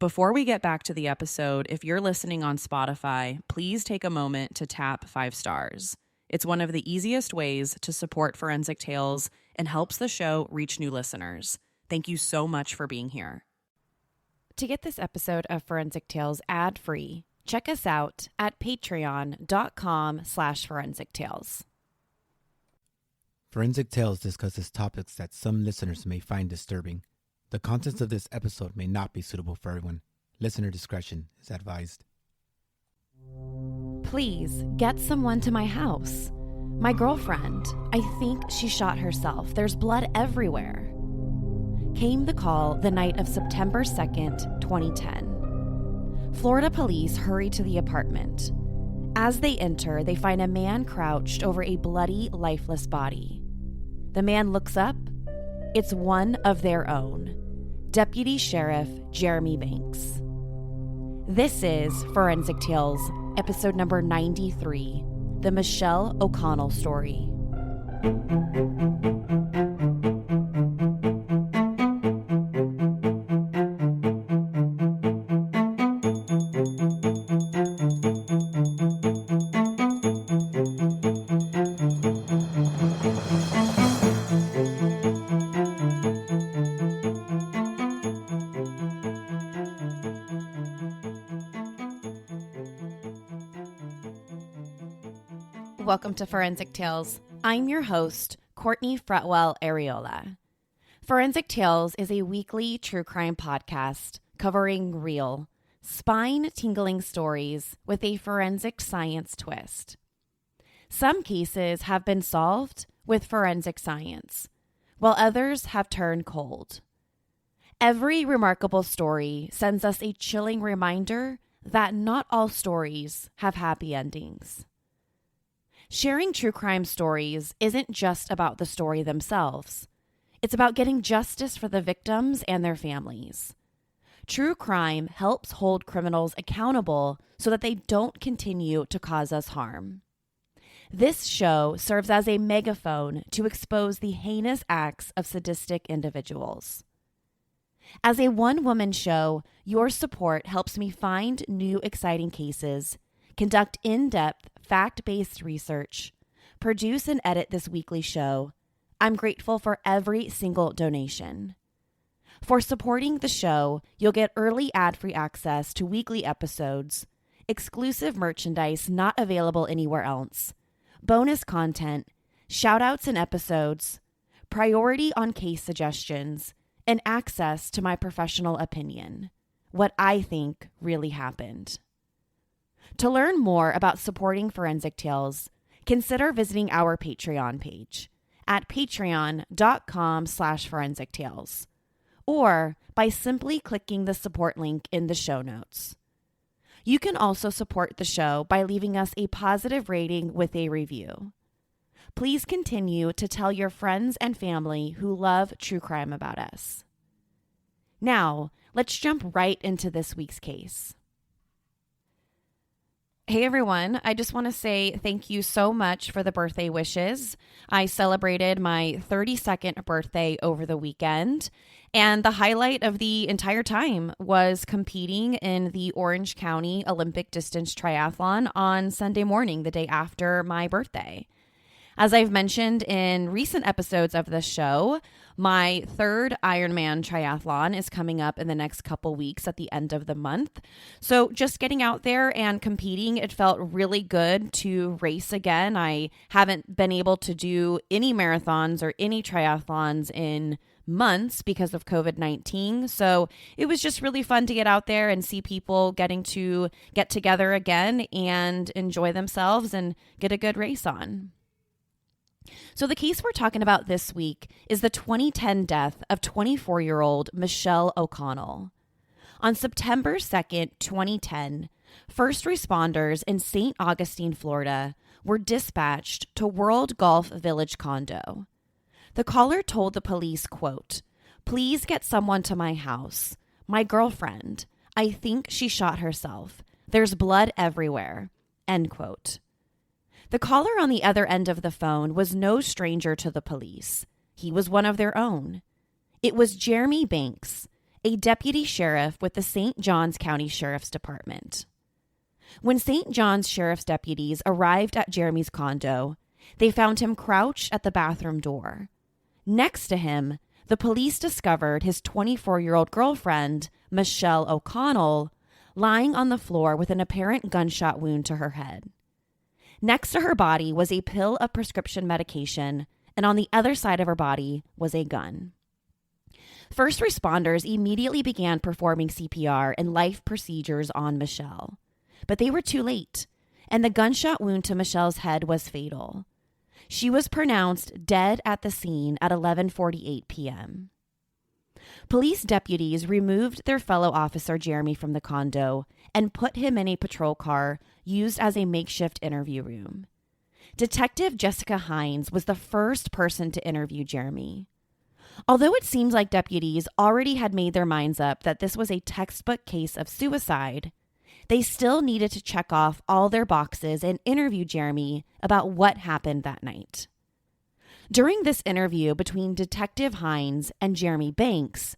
Before we get back to the episode, if you're listening on Spotify, please take a moment to tap 5 stars. It's one of the easiest ways to support Forensic Tales and helps the show reach new listeners. Thank you so much for being here. To get this episode of Forensic Tales ad-free, check us out at patreon.com/Forensic Tales. Forensic Tales discusses topics that some listeners may find disturbing. The contents of this episode may not be suitable for everyone. Listener discretion is advised. Please get someone to my house. My girlfriend, I think she shot herself. There's blood everywhere. Came the call the night of September 2nd, 2010. Florida police hurry to the apartment. As they enter, they find a man crouched over a bloody, lifeless body. The man looks up. It's one of their own, Deputy Sheriff Jeremy Banks. This is Forensic Tales, episode number 93, The Michelle O'Connell Story. Welcome to Forensic Tales. I'm your host, Courtney Fretwell Areola. Forensic Tales is a weekly true crime podcast covering real, spine-tingling stories with a forensic science twist. Some cases have been solved with forensic science, while others have turned cold. Every remarkable story sends us a chilling reminder that not all stories have happy endings. Sharing true crime stories isn't just about the story themselves. It's about getting justice for the victims and their families. True crime helps hold criminals accountable so that they don't continue to cause us harm. This show serves as a megaphone to expose the heinous acts of sadistic individuals. As a one-woman show, your support helps me find new exciting cases, conduct in-depth, fact-based research, produce and edit this weekly show. I'm grateful for every single donation. For supporting the show, you'll get early ad-free access to weekly episodes, exclusive merchandise not available anywhere else, bonus content, shout-outs in episodes, priority on case suggestions, and access to my professional opinion, what I think really happened. To learn more about supporting Forensic Tales, consider visiting our Patreon page at patreon.com/Forensic Tales, or by simply clicking the support link in the show notes. You can also support the show by leaving us a positive rating with a review. Please continue to tell your friends and family who love true crime about us. Now, let's jump right into this week's case. Hey everyone, I just want to say thank you so much for the birthday wishes. I celebrated my 32nd birthday over the weekend, and the highlight of the entire time was competing in the Orange County Olympic Distance Triathlon on Sunday morning, the day after my birthday. As I've mentioned in recent episodes of this show, my third Ironman triathlon is coming up in the next couple weeks at the end of the month. So just getting out there and competing, it felt really good to race again. I haven't been able to do any marathons or any triathlons in months because of COVID-19. So it was just really fun to get out there and see people getting to get together again and enjoy themselves and get a good race on. So the case we're talking about this week is the 2010 death of 24-year-old Michelle O'Connell. On September 2nd, 2010, first responders in St. Augustine, Florida, were dispatched to World Golf Village condo. The caller told the police, quote, "Please get someone to my house. My girlfriend. I think she shot herself. There's blood everywhere." End quote. The caller on the other end of the phone was no stranger to the police. He was one of their own. It was Jeremy Banks, a deputy sheriff with the St. Johns County Sheriff's Department. When St. John's Sheriff's deputies arrived at Jeremy's condo, they found him crouched at the bathroom door. Next to him, the police discovered his 24-year-old girlfriend, Michelle O'Connell, lying on the floor with an apparent gunshot wound to her head. Next to her body was a pill of prescription medication, and on the other side of her body was a gun. First responders immediately began performing CPR and life procedures on Michelle, but they were too late, and the gunshot wound to Michelle's head was fatal. She was pronounced dead at the scene at 11:48 p.m. Police deputies removed their fellow officer Jeremy from the condo and put him in a patrol car used as a makeshift interview room. Detective Jessica Hines was the first person to interview Jeremy. Although it seems like deputies already had made their minds up that this was a textbook case of suicide, they still needed to check off all their boxes and interview Jeremy about what happened that night. During this interview between Detective Hines and Jeremy Banks,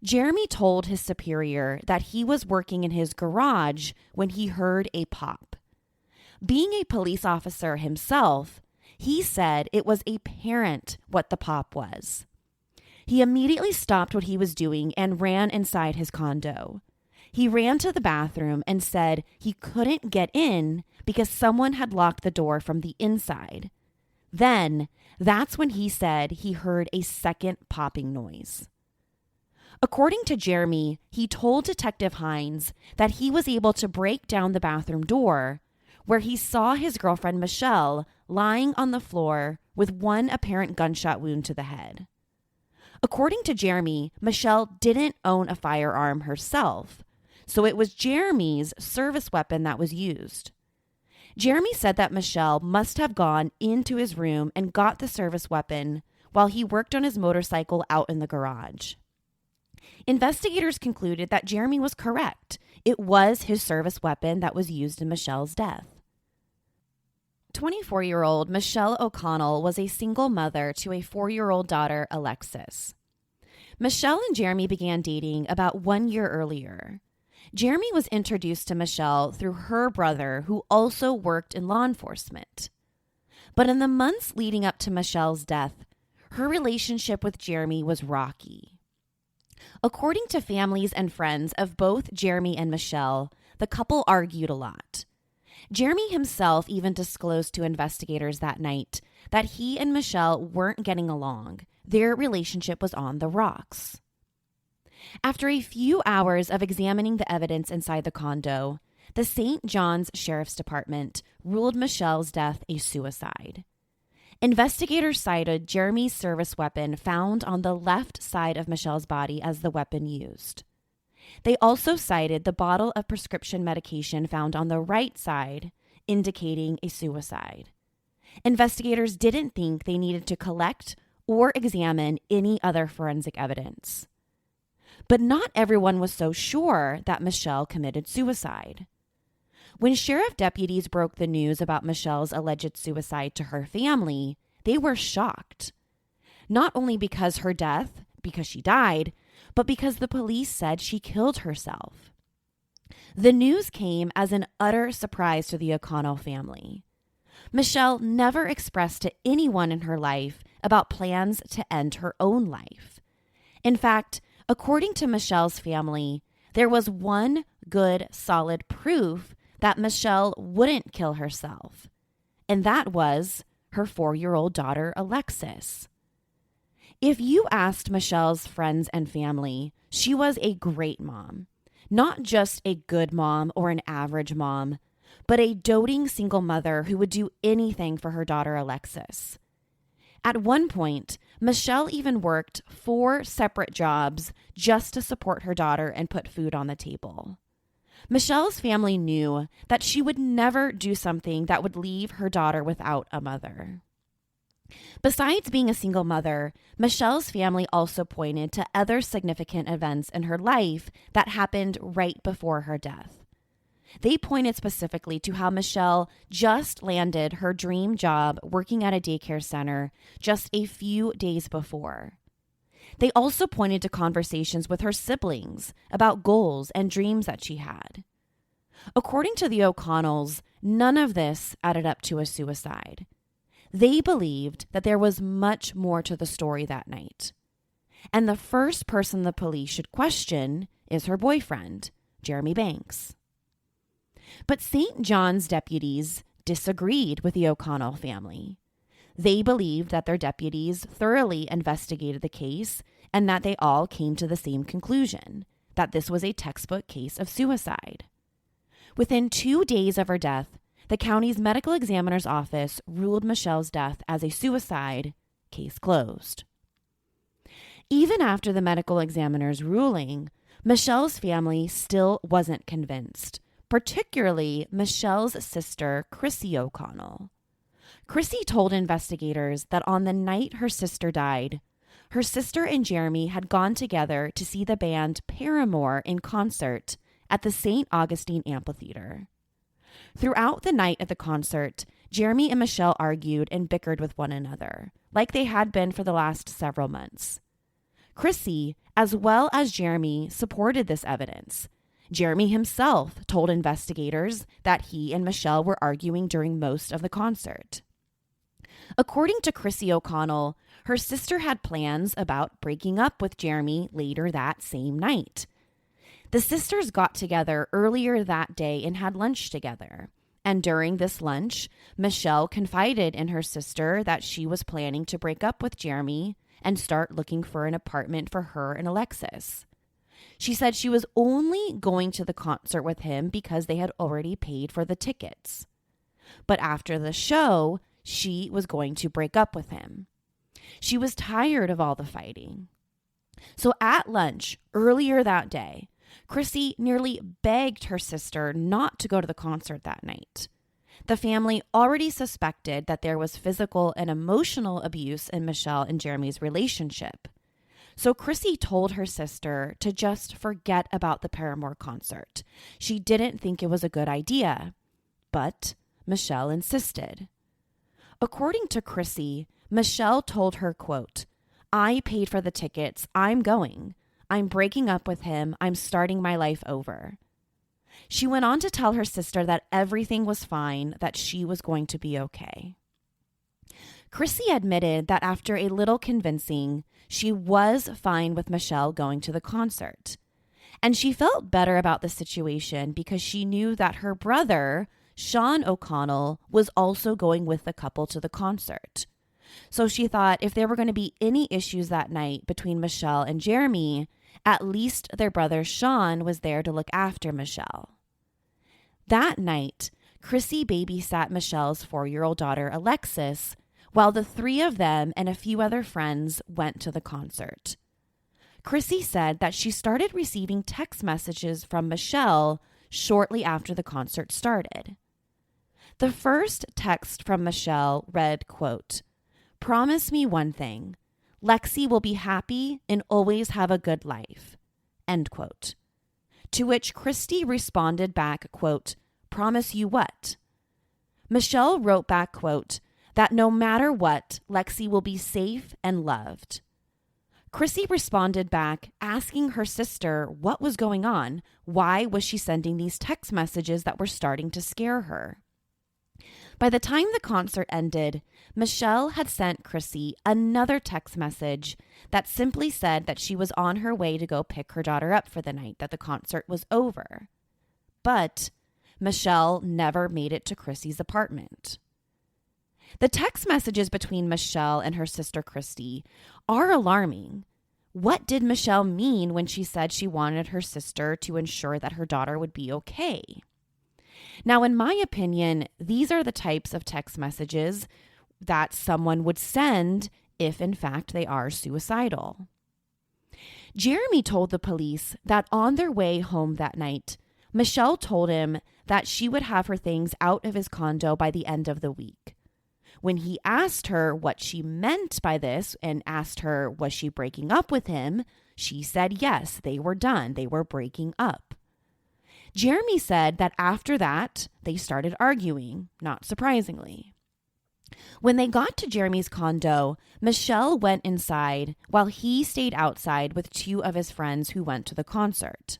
Jeremy told his superior that he was working in his garage when he heard a pop. Being a police officer himself, he said it was apparent what the pop was. He immediately stopped what he was doing and ran inside his condo. He ran to the bathroom and said he couldn't get in because someone had locked the door from the inside. Then, that's when he said he heard a second popping noise. According to Jeremy, he told Detective Hines that he was able to break down the bathroom door, where he saw his girlfriend Michelle lying on the floor with one apparent gunshot wound to the head. According to Jeremy, Michelle didn't own a firearm herself, so it was Jeremy's service weapon that was used. Jeremy said that Michelle must have gone into his room and got the service weapon while he worked on his motorcycle out in the garage. Investigators concluded that Jeremy was correct. It was his service weapon that was used in Michelle's death. 24-year-old Michelle O'Connell was a single mother to a 4-year-old daughter, Alexis. Michelle and Jeremy began dating about 1 year earlier. Jeremy was introduced to Michelle through her brother, who also worked in law enforcement. But in the months leading up to Michelle's death, her relationship with Jeremy was rocky. According to families and friends of both Jeremy and Michelle, the couple argued a lot. Jeremy himself even disclosed to investigators that night that he and Michelle weren't getting along. Their relationship was on the rocks. After a few hours of examining the evidence inside the condo, the St. John's Sheriff's Department ruled Michelle's death a suicide. Investigators cited Jeremy's service weapon found on the left side of Michelle's body as the weapon used. They also cited the bottle of prescription medication found on the right side, indicating a suicide. Investigators didn't think they needed to collect or examine any other forensic evidence. But not everyone was so sure that Michelle committed suicide. When sheriff deputies broke the news about Michelle's alleged suicide to her family, they were shocked. Not only because she died, but because the police said she killed herself. The news came as an utter surprise to the O'Connell family. Michelle never expressed to anyone in her life about plans to end her own life. In fact, according to Michelle's family, there was one good, solid proof that Michelle wouldn't kill herself, and that was her 4-year-old daughter, Alexis. If you asked Michelle's friends and family, she was a great mom. Not just a good mom or an average mom, but a doting single mother who would do anything for her daughter, Alexis. At one point, Michelle even worked 4 separate jobs just to support her daughter and put food on the table. Michelle's family knew that she would never do something that would leave her daughter without a mother. Besides being a single mother, Michelle's family also pointed to other significant events in her life that happened right before her death. They pointed specifically to how Michelle just landed her dream job working at a daycare center just a few days before. They also pointed to conversations with her siblings about goals and dreams that she had. According to the O'Connells, none of this added up to a suicide. They believed that there was much more to the story that night. And the first person the police should question is her boyfriend, Jeremy Banks. But St. John's deputies disagreed with the O'Connell family. They believed that their deputies thoroughly investigated the case and that they all came to the same conclusion, that this was a textbook case of suicide. Within 2 days of her death, the county's medical examiner's office ruled Michelle's death as a suicide, case closed. Even after the medical examiner's ruling, Michelle's family still wasn't convinced, particularly Michelle's sister, Chrissy O'Connell. Chrissy told investigators that on the night her sister died, her sister and Jeremy had gone together to see the band Paramore in concert at the St. Augustine Amphitheater. Throughout the night at the concert, Jeremy and Michelle argued and bickered with one another, like they had been for the last several months. Chrissy, as well as Jeremy, supported this evidence. Jeremy himself told investigators that he and Michelle were arguing during most of the concert. According to Chrissy O'Connell, her sister had plans about breaking up with Jeremy later that same night. The sisters got together earlier that day and had lunch together. And during this lunch, Michelle confided in her sister that she was planning to break up with Jeremy and start looking for an apartment for her and Alexis. She said she was only going to the concert with him because they had already paid for the tickets. But after the show, she was going to break up with him. She was tired of all the fighting. So at lunch earlier that day, Chrissy nearly begged her sister not to go to the concert that night. The family already suspected that there was physical and emotional abuse in Michelle and Jeremy's relationship. So Chrissy told her sister to just forget about the Paramore concert. She didn't think it was a good idea, but Michelle insisted. According to Chrissy, Michelle told her, quote, "I paid for the tickets. I'm going. I'm breaking up with him. I'm starting my life over." She went on to tell her sister that everything was fine, that she was going to be okay. Chrissy admitted that after a little convincing, she was fine with Michelle going to the concert. And she felt better about the situation because she knew that her brother, Sean O'Connell, was also going with the couple to the concert. So she thought if there were going to be any issues that night between Michelle and Jeremy, at least their brother Sean was there to look after Michelle. That night, Chrissy babysat Michelle's 4-year-old daughter, Alexis, while the three of them and a few other friends went to the concert. Chrissy said that she started receiving text messages from Michelle shortly after the concert started. The first text from Michelle read, quote, "Promise me one thing. Lexi will be happy and always have a good life." End quote. To which Christy responded back, quote, "Promise you what?" Michelle wrote back, quote, "That no matter what, Lexi will be safe and loved." Chrissy responded back, asking her sister what was going on. Why was she sending these text messages that were starting to scare her? By the time the concert ended, Michelle had sent Chrissy another text message that simply said that she was on her way to go pick her daughter up for the night, that the concert was over. But Michelle never made it to Chrissy's apartment. The text messages between Michelle and her sister Christy are alarming. What did Michelle mean when she said she wanted her sister to ensure that her daughter would be okay? Now, in my opinion, these are the types of text messages that someone would send if, in fact, they are suicidal. Jeremy told the police that on their way home that night, Michelle told him that she would have her things out of his condo by the end of the week. When he asked her what she meant by this and asked her, was she breaking up with him, she said yes, they were done. They were breaking up. Jeremy said that after that, they started arguing, not surprisingly. When they got to Jeremy's condo, Michelle went inside while he stayed outside with two of his friends who went to the concert.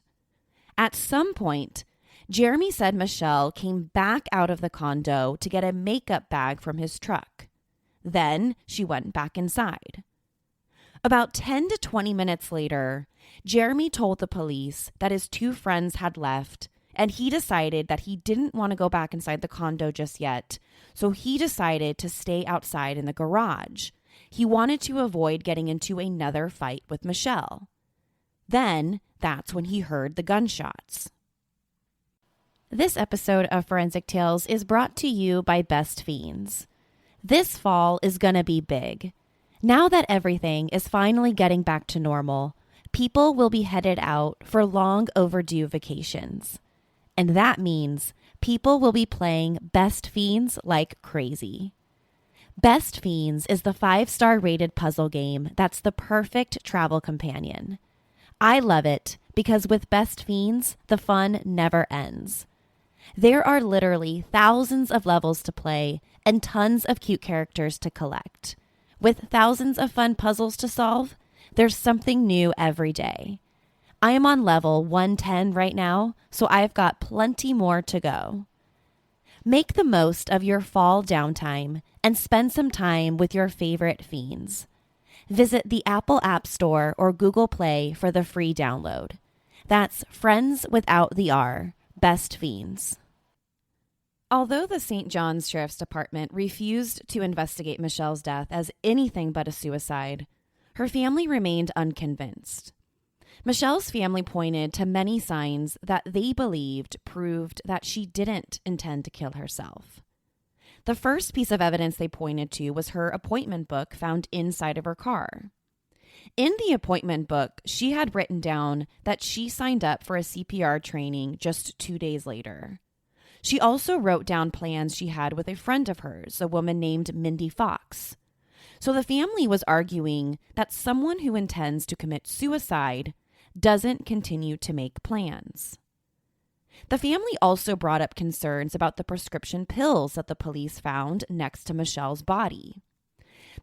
At some point, Jeremy said Michelle came back out of the condo to get a makeup bag from his truck. Then she went back inside. About 10 to 20 minutes later, Jeremy told the police that his two friends had left, and he decided that he didn't want to go back inside the condo just yet, so he decided to stay outside in the garage. He wanted to avoid getting into another fight with Michelle. Then, that's when he heard the gunshots. This episode of Forensic Tales is brought to you by Best Fiends. This fall is gonna be big. Now that everything is finally getting back to normal, people will be headed out for long overdue vacations. And that means people will be playing Best Fiends like crazy. Best Fiends is the 5-star rated puzzle game that's the perfect travel companion. I love it because with Best Fiends, the fun never ends. There are literally thousands of levels to play and tons of cute characters to collect. With thousands of fun puzzles to solve, there's something new every day. I am on level 110 right now, so I've got plenty more to go. Make the most of your fall downtime and spend some time with your favorite fiends. Visit the Apple App Store or Google Play for the free download. That's Friends without the R, Best Fiends. Although the St. John's Sheriff's Department refused to investigate Michelle's death as anything but a suicide, her family remained unconvinced. Michelle's family pointed to many signs that they believed proved that she didn't intend to kill herself. The first piece of evidence they pointed to was her appointment book found inside of her car. In the appointment book, she had written down that she signed up for a CPR training just 2 days later. She also wrote down plans she had with a friend of hers, a woman named Mindy Fox. So the family was arguing that someone who intends to commit suicide doesn't continue to make plans. The family also brought up concerns about the prescription pills that the police found next to Michelle's body.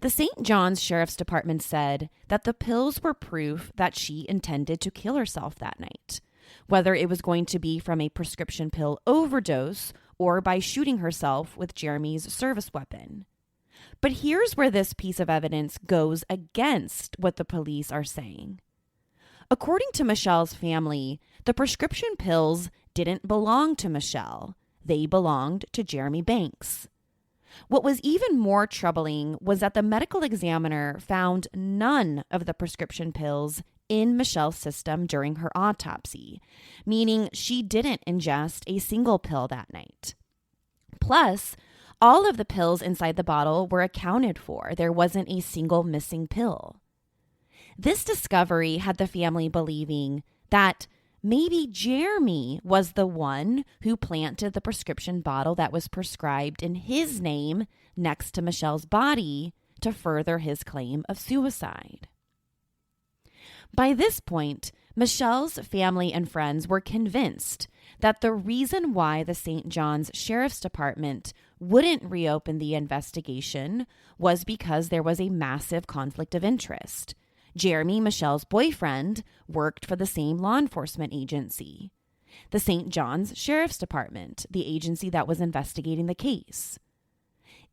The St. John's Sheriff's Department said that the pills were proof that she intended to kill herself that night, whether it was going to be from a prescription pill overdose or by shooting herself with Jeremy's service weapon. But here's where this piece of evidence goes against what the police are saying. According to Michelle's family, the prescription pills didn't belong to Michelle. They belonged to Jeremy Banks. What was even more troubling was that the medical examiner found none of the prescription pills in Michelle's system during her autopsy, meaning she didn't ingest a single pill that night. Plus, all of the pills inside the bottle were accounted for. There wasn't a single missing pill. This discovery had the family believing that maybe Jeremy was the one who planted the prescription bottle that was prescribed in his name next to Michelle's body to further his claim of suicide. By this point, Michelle's family and friends were convinced that the reason why the St. John's Sheriff's Department wouldn't reopen the investigation was because there was a massive conflict of interest. Jeremy, Michelle's boyfriend, worked for the same law enforcement agency, the St. John's Sheriff's Department, the agency that was investigating the case.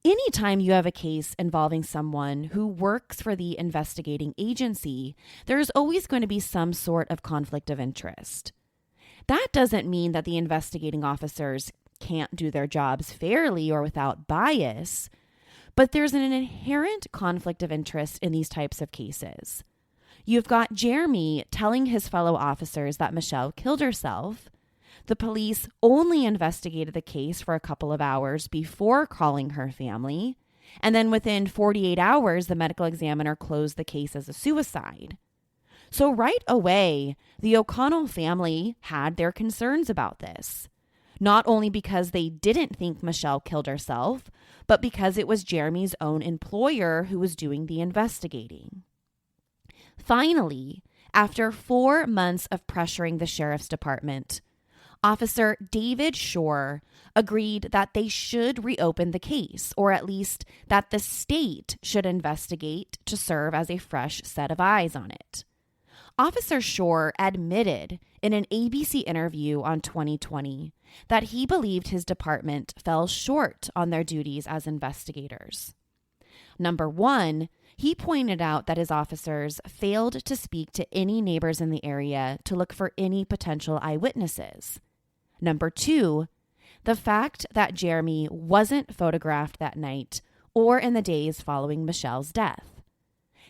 Anytime you have a case involving someone who works for the investigating agency, there's always going to be some sort of conflict of interest. That doesn't mean that the investigating officers can't do their jobs fairly or without bias, but there's an inherent conflict of interest in these types of cases. You've got Jeremy telling his fellow officers that Michelle killed herself. The police only investigated the case for a couple of hours before calling her family. And then within 48 hours, the medical examiner closed the case as a suicide. So right away, the O'Connell family had their concerns about this. Not only because they didn't think Michelle killed herself, but because it was Jeremy's own employer who was doing the investigating. Finally, after 4 months of pressuring the sheriff's department, Officer David Shore agreed that they should reopen the case, or at least that the state should investigate to serve as a fresh set of eyes on it. Officer Shore admitted in an ABC interview on 2020 that he believed his department fell short on their duties as investigators. Number one, he pointed out that his officers failed to speak to any neighbors in the area to look for any potential eyewitnesses. Number two, the fact that Jeremy wasn't photographed that night or in the days following Michelle's death.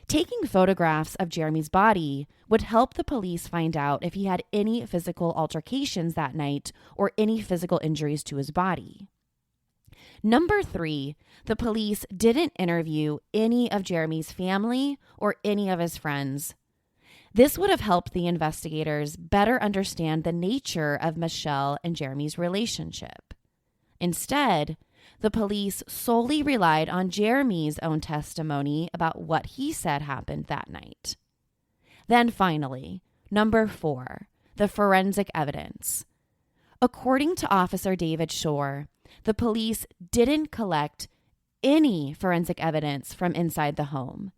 Taking photographs of Jeremy's body would help the police find out if he had any physical altercations that night or any physical injuries to his body. Number three, the police didn't interview any of Jeremy's family or any of his friends. This would have helped the investigators better understand the nature of Michelle and Jeremy's relationship. Instead, the police solely relied on Jeremy's own testimony about what he said happened that night. Then finally, number four, the forensic evidence. According to Officer David Shore, the police didn't collect any forensic evidence from inside the home.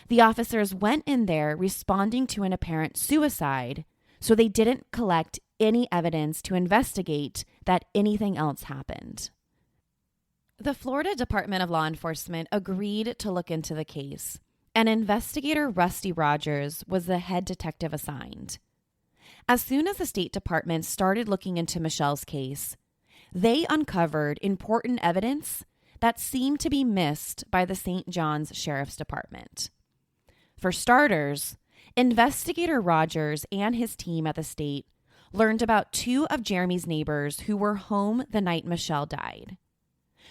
The officers went in there responding to an apparent suicide, so they didn't collect any evidence to investigate that anything else happened. The Florida Department of Law Enforcement agreed to look into the case, and investigator Rusty Rogers was the head detective assigned. As soon as the State Department started looking into Michelle's case, they uncovered important evidence that seemed to be missed by the St. John's Sheriff's Department. For starters, investigator Rogers and his team at the state learned about two of Jeremy's neighbors who were home the night Michelle died.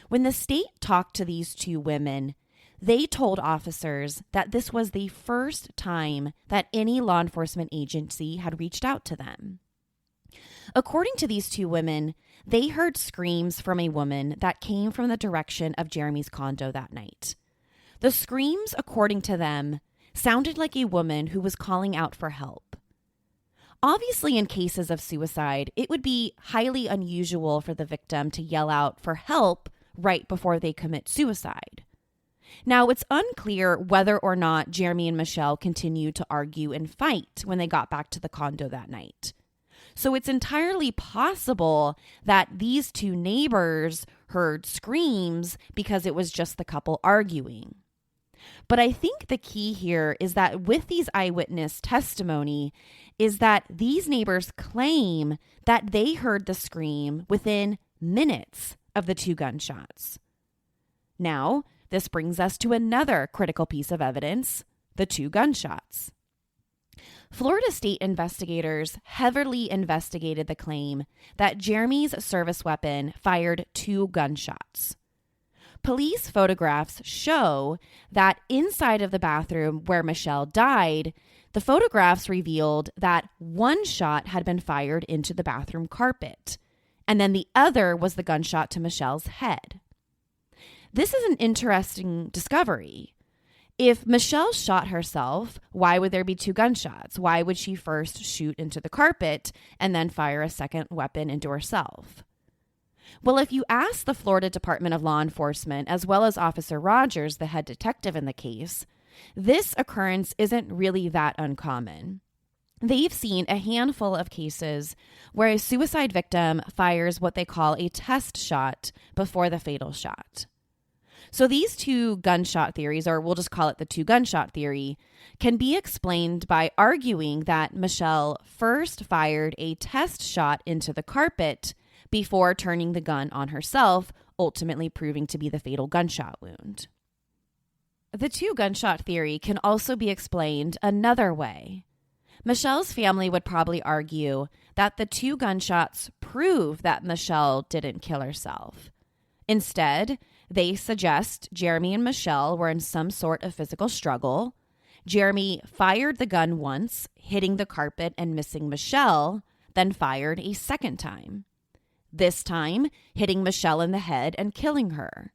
When the state talked to these two women, they told officers that this was the first time that any law enforcement agency had reached out to them. According to these two women, they heard screams from a woman that came from the direction of Jeremy's condo that night. The screams, according to them, sounded like a woman who was calling out for help. Obviously, in cases of suicide, it would be highly unusual for the victim to yell out for help right before they commit suicide. Now, it's unclear whether or not Jeremy and Michelle continued to argue and fight when they got back to the condo that night. So it's entirely possible that these two neighbors heard screams because it was just the couple arguing. But I think the key here is that with these eyewitness testimony is that these neighbors claim that they heard the scream within minutes of the two gunshots. Now, this brings us to another critical piece of evidence, the two gunshots. Florida state investigators heavily investigated the claim that Jeremy's service weapon fired two gunshots. Police photographs show that inside of the bathroom where Michelle died, the photographs revealed that one shot had been fired into the bathroom carpet, and then the other was the gunshot to Michelle's head. This is an interesting discovery. If Michelle shot herself, why would there be two gunshots? Why would she first shoot into the carpet and then fire a second weapon into herself? Well, if you ask the Florida Department of Law Enforcement, as well as Officer Rogers, the head detective in the case, this occurrence isn't really that uncommon. They've seen a handful of cases where a suicide victim fires what they call a test shot before the fatal shot. So these two gunshot theories, or we'll just call it the two gunshot theory, can be explained by arguing that Michelle first fired a test shot into the carpet before turning the gun on herself, ultimately proving to be the fatal gunshot wound. The two gunshot theory can also be explained another way. Michelle's family would probably argue that the two gunshots prove that Michelle didn't kill herself. Instead, they suggest Jeremy and Michelle were in some sort of physical struggle. Jeremy fired the gun once, hitting the carpet and missing Michelle, then fired a second time. This time, hitting Michelle in the head and killing her.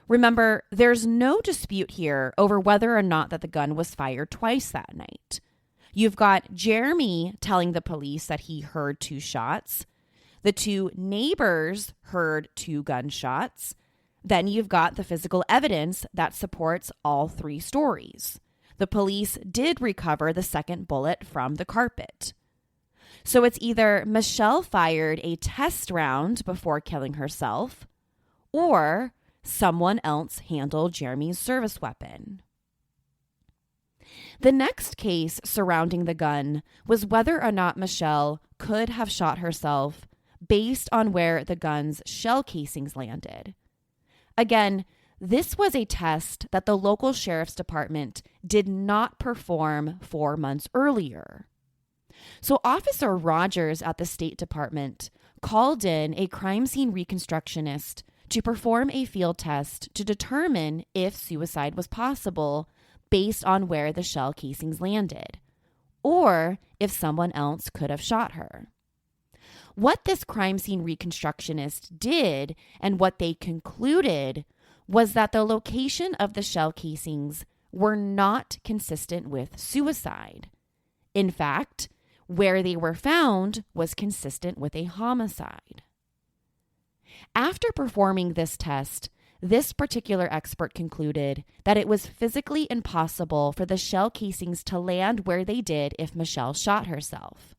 Remember, there's no dispute here over whether or not that the gun was fired twice that night. You've got Jeremy telling the police that he heard two shots. The two neighbors heard 2 gunshots. Then you've got the physical evidence that supports all 3 stories. The police did recover the second bullet from the carpet. So it's either Michelle fired a test round before killing herself, or someone else handled Jeremy's service weapon. The next case surrounding the gun was whether or not Michelle could have shot herself based on where the gun's shell casings landed. Again, this was a test that the local sheriff's department did not perform 4 months earlier. So Officer Rogers at the State Department called in a crime scene reconstructionist to perform a field test to determine if suicide was possible based on where the shell casings landed, or if someone else could have shot her. What this crime scene reconstructionist did and what they concluded was that the location of the shell casings were not consistent with suicide. In fact, where they were found was consistent with a homicide. After performing this test, this particular expert concluded that it was physically impossible for the shell casings to land where they did if Michelle shot herself.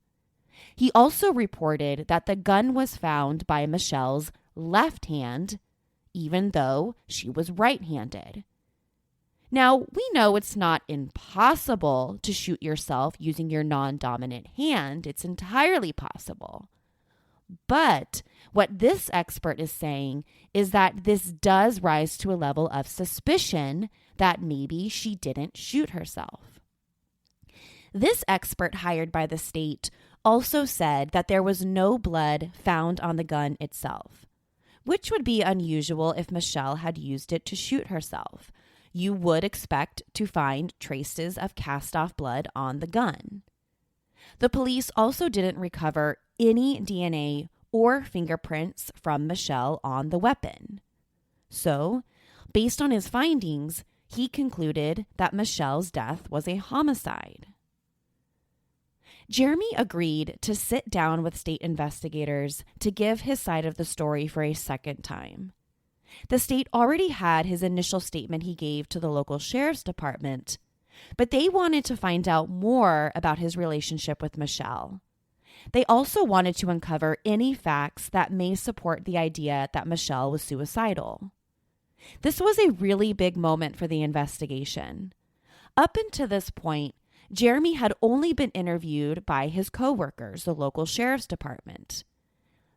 He also reported that the gun was found by Michelle's left hand, even though she was right-handed. Now, we know it's not impossible to shoot yourself using your non-dominant hand. It's entirely possible. But what this expert is saying is that this does rise to a level of suspicion that maybe she didn't shoot herself. This expert hired by the state also said that there was no blood found on the gun itself, which would be unusual if Michelle had used it to shoot herself. You would expect to find traces of cast-off blood on the gun. The police also didn't recover any DNA or fingerprints from Michelle on the weapon. So, based on his findings, he concluded that Michelle's death was a homicide. Jeremy agreed to sit down with state investigators to give his side of the story for a second time. The state already had his initial statement he gave to the local sheriff's department, but they wanted to find out more about his relationship with Michelle. They also wanted to uncover any facts that may support the idea that Michelle was suicidal. This was a really big moment for the investigation. Up until this point, Jeremy had only been interviewed by his coworkers, the local sheriff's department.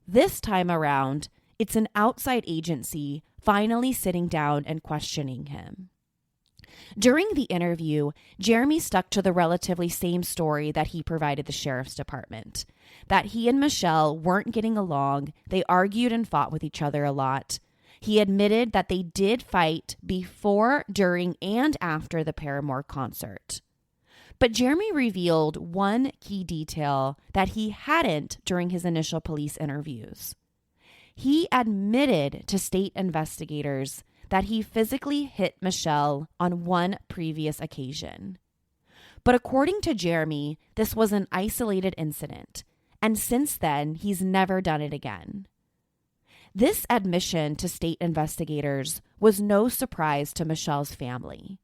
This time around, it's an outside agency finally sitting down and questioning him. During the interview, Jeremy stuck to the relatively same story that he provided the sheriff's department, that he and Michelle weren't getting along, they argued and fought with each other a lot. He admitted that they did fight before, during, and after the Paramore concert. But Jeremy revealed one key detail that he hadn't during his initial police interviews. He admitted to state investigators that he physically hit Michelle on one previous occasion. But according to Jeremy, this was an isolated incident, and since then, he's never done it again. This admission to state investigators was no surprise to Michelle's family.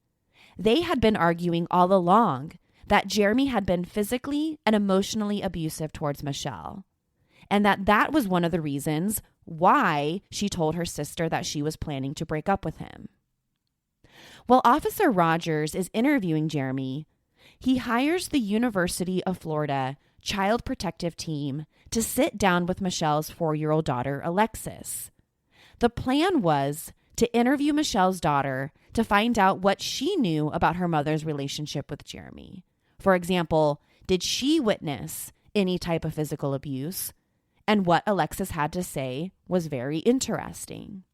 They had been arguing all along that Jeremy had been physically and emotionally abusive towards Michelle, and that was one of the reasons why she told her sister that she was planning to break up with him. While Officer Rogers is interviewing Jeremy, he hires the University of Florida Child Protective Team to sit down with Michelle's 4-year-old daughter, Alexis. The plan was to interview Michelle's daughter to find out what she knew about her mother's relationship with Jeremy. For example, did she witness any type of physical abuse? And what Alexis had to say was very interesting.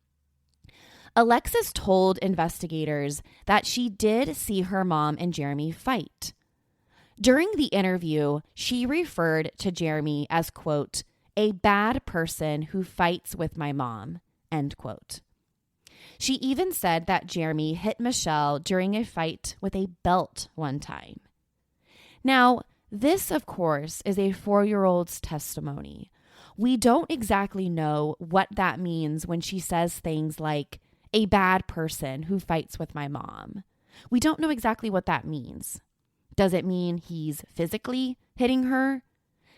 Alexis told investigators that she did see her mom and Jeremy fight. During the interview, she referred to Jeremy as, quote, a bad person who fights with my mom, end quote. She even said that Jeremy hit Michelle during a fight with a belt one time. Now, this, of course, is a 4-year-old's testimony. we don't exactly know what that means when she says things like, a bad person who fights with my mom. We don't know exactly what that means. Does it mean he's physically hitting her?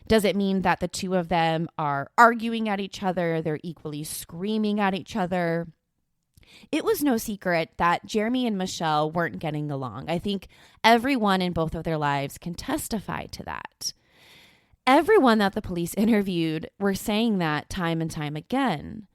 Does it mean that the two of them are arguing at each other? They're equally screaming at each other? It was no secret that Jeremy and Michelle weren't getting along. I think everyone in both of their lives can testify to that. Everyone that the police interviewed were saying that time and time again.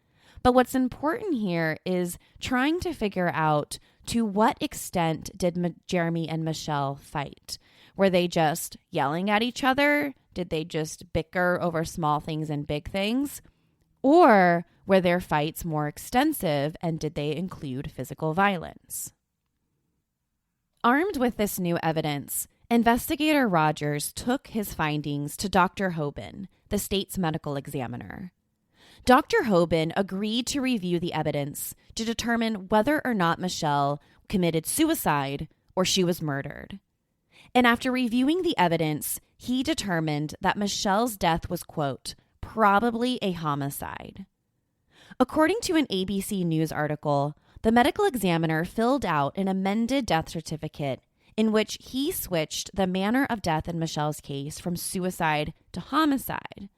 But what's important here is trying to figure out to what extent did Jeremy and Michelle fight? Were they just yelling at each other? Did they just bicker over small things and big things? Or were their fights more extensive, and did they include physical violence? Armed with this new evidence, investigator Rogers took his findings to Dr. Hoban, the state's medical examiner. Dr. Hoban agreed to review the evidence to determine whether or not Michelle committed suicide or she was murdered. And after reviewing the evidence, he determined that Michelle's death was, quote, probably a homicide. According to an ABC News article, the medical examiner filled out an amended death certificate in which he switched the manner of death in Michelle's case from suicide to homicide.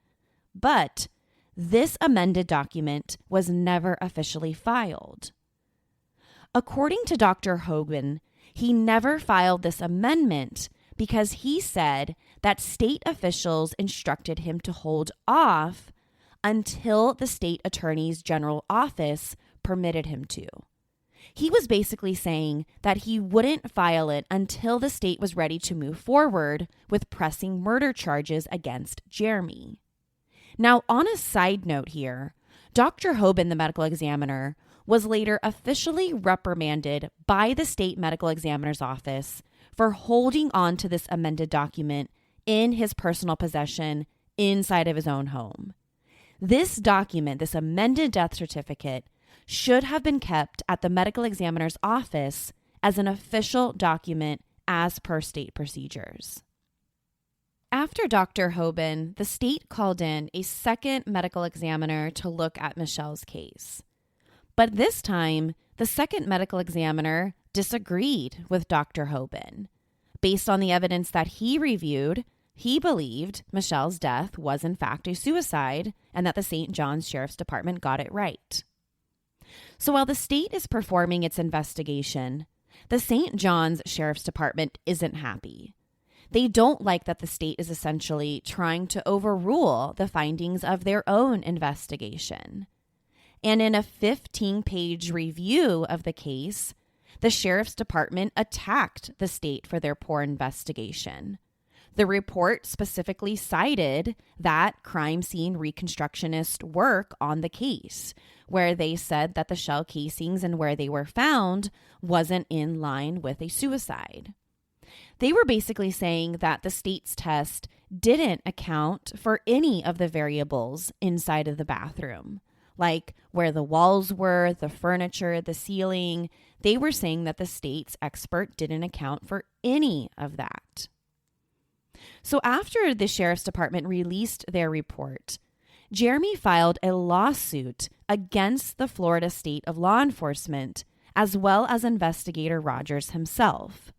But this amended document was never officially filed. According to Dr. Hoban, he never filed this amendment because he said that state officials instructed him to hold off until the state attorney's general office permitted him to. He was basically saying that he wouldn't file it until the state was ready to move forward with pressing murder charges against Jeremy. Now, on a side note here, Dr. Hoban, the medical examiner, was later officially reprimanded by the state medical examiner's office for holding on to this amended document in his personal possession inside of his own home. This document, this amended death certificate, should have been kept at the medical examiner's office as an official document as per state procedures. After Dr. Hoban, the state called in a second medical examiner to look at Michelle's case. But this time, the second medical examiner disagreed with Dr. Hoban. Based on the evidence that he reviewed, he believed Michelle's death was in fact a suicide and that the St. John's Sheriff's Department got it right. So while the state is performing its investigation, the St. John's Sheriff's Department isn't happy. They don't like that the state is essentially trying to overrule the findings of their own investigation. And in a 15-page review of the case, the Sheriff's Department attacked the state for their poor investigation. The report specifically cited that crime scene reconstructionist work on the case, where they said that the shell casings and where they were found wasn't in line with a suicide. They were basically saying that the state's test didn't account for any of the variables inside of the bathroom, like where the walls were, the furniture, the ceiling. They were saying that the state's expert didn't account for any of that. So after the Sheriff's Department released their report, Jeremy filed a lawsuit against the Florida State of Law Enforcement, as well as investigator Rogers himself.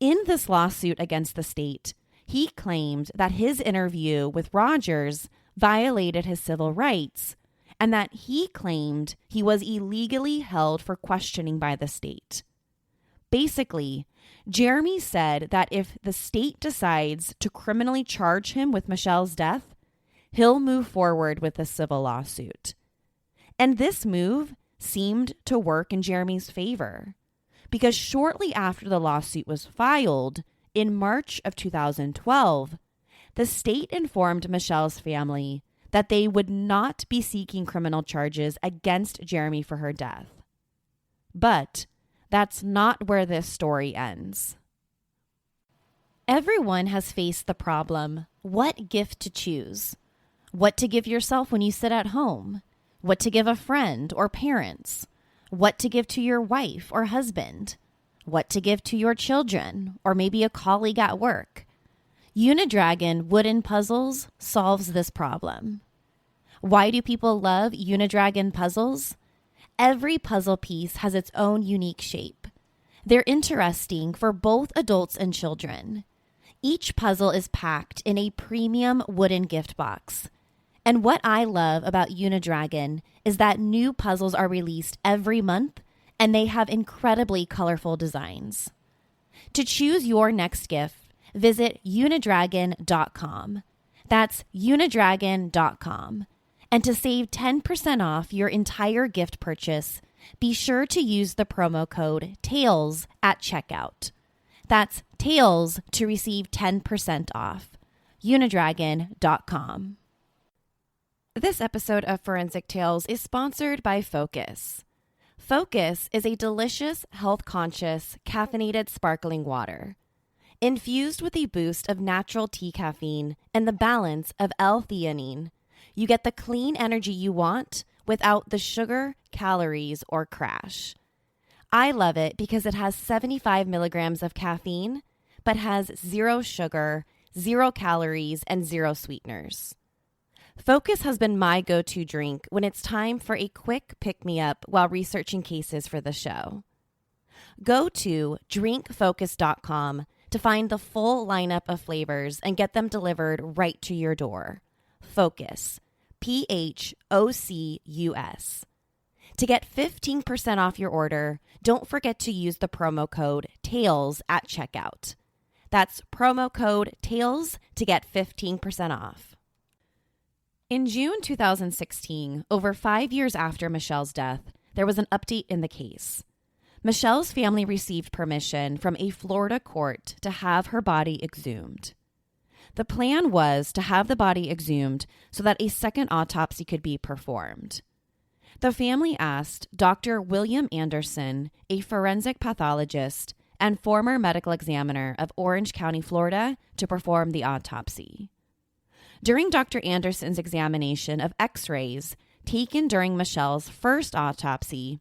In this lawsuit against the state, he claimed that his interview with Rogers violated his civil rights and that he claimed he was illegally held for questioning by the state. Basically, Jeremy said that if the state decides to criminally charge him with Michelle's death, he'll move forward with a civil lawsuit. And this move seemed to work in Jeremy's favor, because shortly after the lawsuit was filed, in March of 2012, the state informed Michelle's family that they would not be seeking criminal charges against Jeremy for her death. But that's not where this story ends. Everyone has faced the problem, what gift to choose? What to give yourself when you sit at home? What to give a friend or parents? What to give to your wife or husband? What to give to your children or maybe a colleague at work? Unidragon Wooden Puzzles solves this problem. Why do people love Unidragon puzzles? Every puzzle piece has its own unique shape. They're interesting for both adults and children. Each puzzle is packed in a premium wooden gift box. And what I love about Unidragon is that new puzzles are released every month, and they have incredibly colorful designs. To choose your next gift, visit unidragon.com. That's unidragon.com. And to save 10% off your entire gift purchase, be sure to use the promo code TAILS at checkout. That's TAILS to receive 10% off. unidragon.com. This episode of Forensic Tales is sponsored by Focus. Focus is a delicious, health-conscious, caffeinated sparkling water. Infused with a boost of natural tea caffeine and the balance of L-theanine, you get the clean energy you want without the sugar, calories, or crash. I love it because it has 75 milligrams of caffeine, but has 0 sugar, 0 calories, and 0 sweeteners. Focus has been my go-to drink when it's time for a quick pick-me-up while researching cases for the show. Go to drinkfocus.com to find the full lineup of flavors and get them delivered right to your door. Focus. PHOCUS. To get 15% off your order, don't forget to use the promo code TAILS at checkout. That's promo code TAILS to get 15% off. In June 2016, over 5 years after Michelle's death, there was an update in the case. Michelle's family received permission from a Florida court to have her body exhumed. The plan was to have the body exhumed so that a second autopsy could be performed. The family asked Dr. William Anderson, a forensic pathologist and former medical examiner of Orange County, Florida, to perform the autopsy. During Dr. Anderson's examination of X-rays taken during Michelle's first autopsy,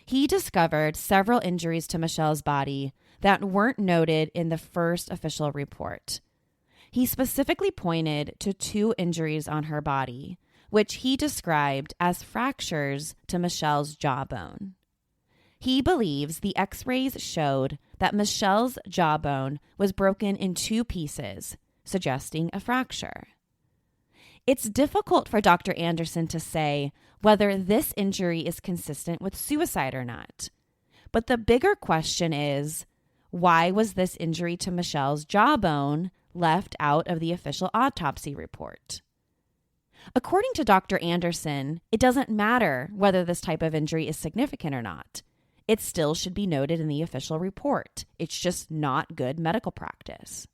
he discovered several injuries to Michelle's body that weren't noted in the first official report. He specifically pointed to 2 injuries on her body, which he described as fractures to Michelle's jawbone. He believes the X-rays showed that Michelle's jawbone was broken in 2 pieces, suggesting a fracture. It's difficult for Dr. Anderson to say whether this injury is consistent with suicide or not. But the bigger question is, why was this injury to Michelle's jawbone left out of the official autopsy report? According to Dr. Anderson, it doesn't matter whether this type of injury is significant or not. It still should be noted in the official report. It's just not good medical practice.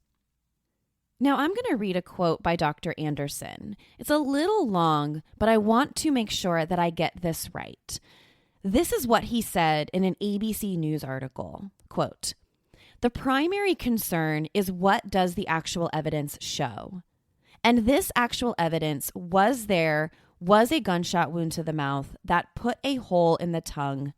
Now, I'm going to read a quote by Dr. Anderson. It's a little long, but I want to make sure that I get this right. This is what he said in an ABC News article. Quote, "The primary concern is what does the actual evidence show? And this actual evidence was a gunshot wound to the mouth that put a hole in the tongue,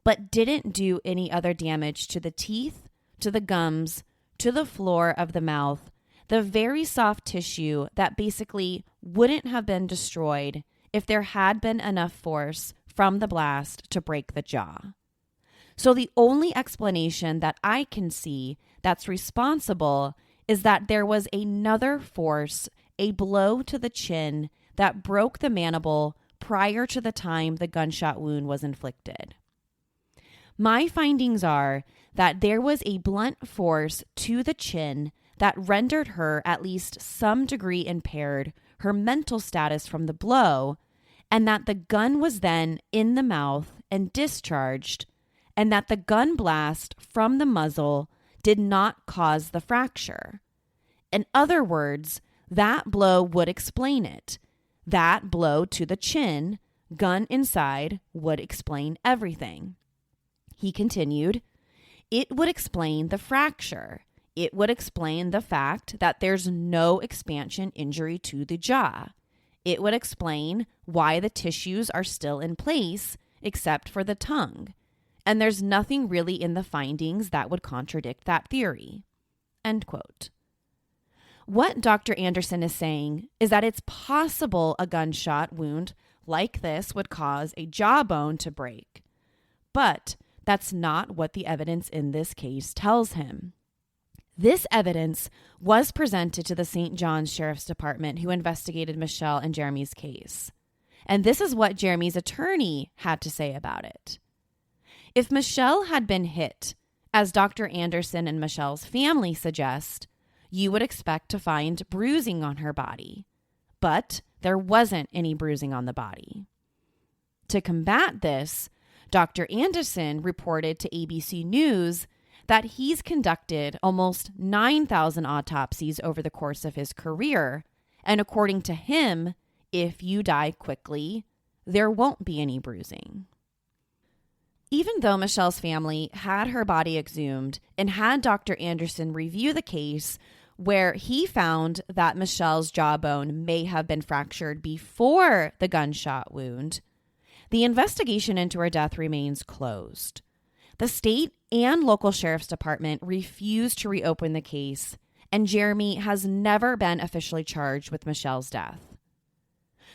but didn't do any other damage to the teeth, to the gums, to the floor of the mouth, the very soft tissue that basically wouldn't have been destroyed if there had been enough force from the blast to break the jaw. So the only explanation that I can see that's responsible is that there was another force, a blow to the chin that broke the mandible prior to the time the gunshot wound was inflicted. My findings are that there was a blunt force to the chin that rendered her at least some degree impaired, her mental status from the blow, and that the gun was then in the mouth and discharged, and that the gun blast from the muzzle did not cause the fracture. In other words, that blow would explain it. That blow to the chin, gun inside, would explain everything." He continued, "It would explain the fracture. It would explain the fact that there's no expansion injury to the jaw. It would explain why the tissues are still in place except for the tongue. And there's nothing really in the findings that would contradict that theory." End quote. What Dr. Anderson is saying is that it's possible a gunshot wound like this would cause a jawbone to break, but that's not what the evidence in this case tells him. This evidence was presented to the St. John's Sheriff's Department, who investigated Michelle and Jeremy's case. And this is what Jeremy's attorney had to say about it. If Michelle had been hit, as Dr. Anderson and Michelle's family suggest, you would expect to find bruising on her body. But there wasn't any bruising on the body. To combat this, Dr. Anderson reported to ABC News that he's conducted almost 9,000 autopsies over the course of his career, and according to him, if you die quickly, there won't be any bruising. Even though Michelle's family had her body exhumed and had Dr. Anderson review the case, where he found that Michelle's jawbone may have been fractured before the gunshot wound, the investigation into her death remains closed. The state and local sheriff's department refused to reopen the case, and Jeremy has never been officially charged with Michelle's death.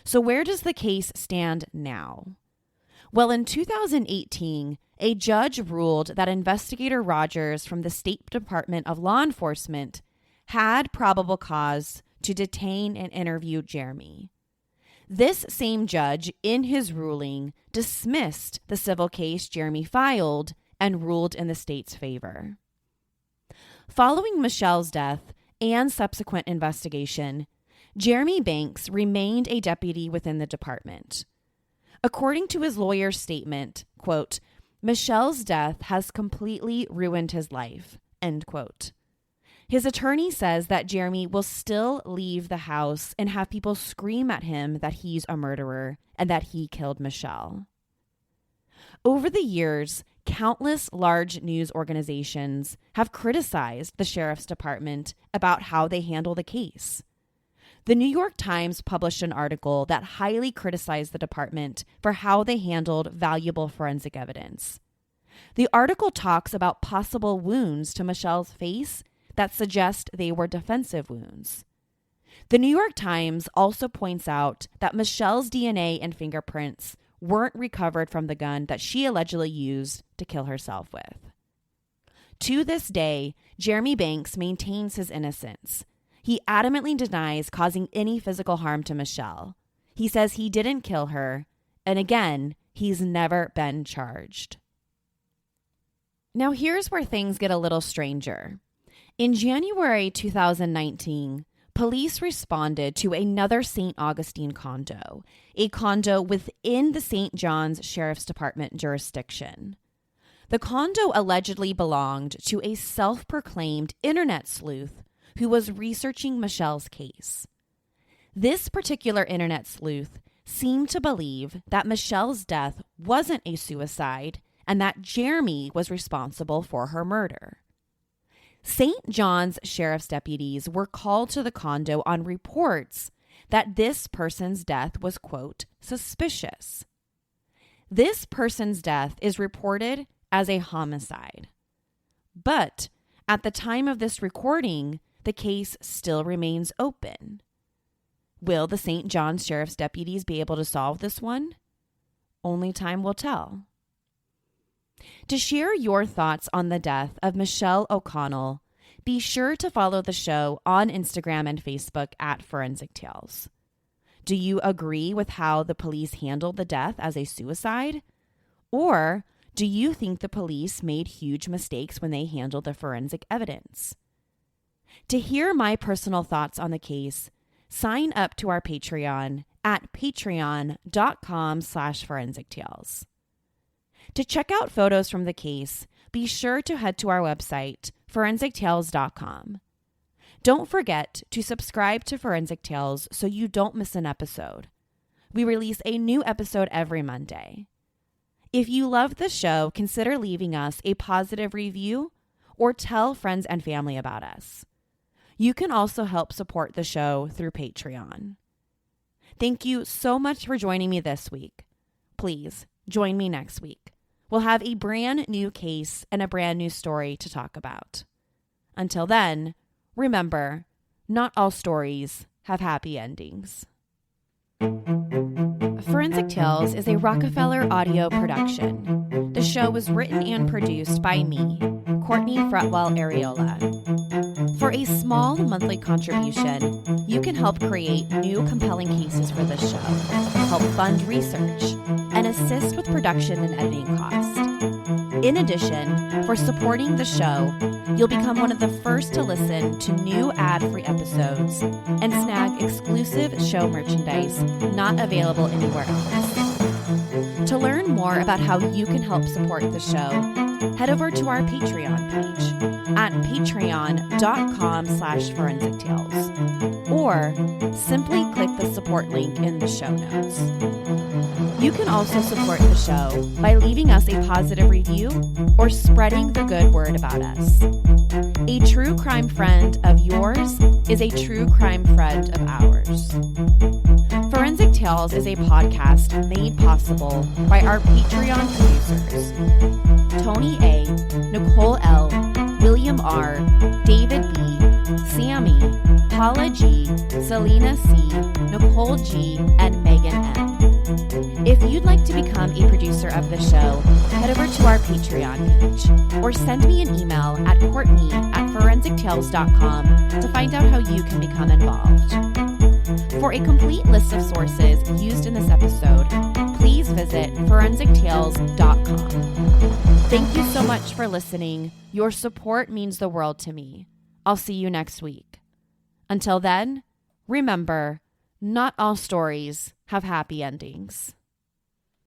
So where does the case stand now? Well, in 2018, a judge ruled that investigator Rogers from the State Department of Law Enforcement had probable cause to detain and interview Jeremy. This same judge, in his ruling, dismissed the civil case Jeremy filed and ruled in the state's favor. Following Michelle's death and subsequent investigation, Jeremy Banks remained a deputy within the department. According to his lawyer's statement, quote, "Michelle's death has completely ruined his life," end quote. His attorney says that Jeremy will still leave the house and have people scream at him that he's a murderer and that he killed Michelle. Over the years, countless large news organizations have criticized the sheriff's department about how they handle the case. The New York Times published an article that highly criticized the department for how they handled valuable forensic evidence. The article talks about possible wounds to Michelle's face that suggest they were defensive wounds. The New York Times also points out that Michelle's DNA and fingerprints weren't recovered from the gun that she allegedly used to kill herself with. To this day, Jeremy Banks maintains his innocence. He adamantly denies causing any physical harm to Michelle. He says he didn't kill her, and again, he's never been charged. Now here's where things get a little stranger. In January 2019, police responded to another St. Augustine condo, a condo within the St. John's Sheriff's Department jurisdiction. The condo allegedly belonged to a self-proclaimed internet sleuth who was researching Michelle's case. This particular internet sleuth seemed to believe that Michelle's death wasn't a suicide and that Jeremy was responsible for her murder. St. John's Sheriff's deputies were called to the condo on reports that this person's death was, quote, suspicious. This person's death is reported as a homicide. But at the time of this recording, the case still remains open. Will the St. John's Sheriff's deputies be able to solve this one? Only time will tell. To share your thoughts on the death of Michelle O'Connell, be sure to follow the show on Instagram and Facebook at Forensic Tales. Do you agree with how the police handled the death as a suicide? Or do you think the police made huge mistakes when they handled the forensic evidence? To hear my personal thoughts on the case, sign up to our Patreon at patreon.com/forensictales. To check out photos from the case, be sure to head to our website, forensictales.com. Don't forget to subscribe to Forensic Tales so you don't miss an episode. We release a new episode every Monday. If you love the show, consider leaving us a positive review or tell friends and family about us. You can also help support the show through Patreon. Thank you so much for joining me this week. Please join me next week. We'll have a brand new case and a brand new story to talk about. Until then, remember, not all stories have happy endings. Forensic Tales is a Rockefeller audio production. The show was written and produced by me, Courtney Fretwell Areola. For a small monthly contribution, you can help create new compelling cases for this show, help fund research, and assist with production and editing costs. In addition, for supporting the show, you'll become one of the first to listen to new ad-free episodes and snag exclusive show merchandise not available anywhere else. To learn more about how you can help support the show, head over to our Patreon page at patreon.com/forensictales, or simply click the support link in the show notes. You can also support the show by leaving us a positive review or spreading the good word about us. A true crime friend of yours is a true crime friend of ours. Forensic Tales is a podcast made possible by our Patreon producers, Tony A., Nicole L., William R., David B., Sammy, Paula G., Selena C., Nicole G., and Megan M. If you'd like to become a producer of the show, head over to our Patreon page or send me an email at courtney@forensictales.com to find out how you can become involved. For a complete list of sources used in this episode, please visit forensictales.com. Thank you so much for listening. Your support means the world to me. I'll see you next week. Until then, remember, not all stories have happy endings.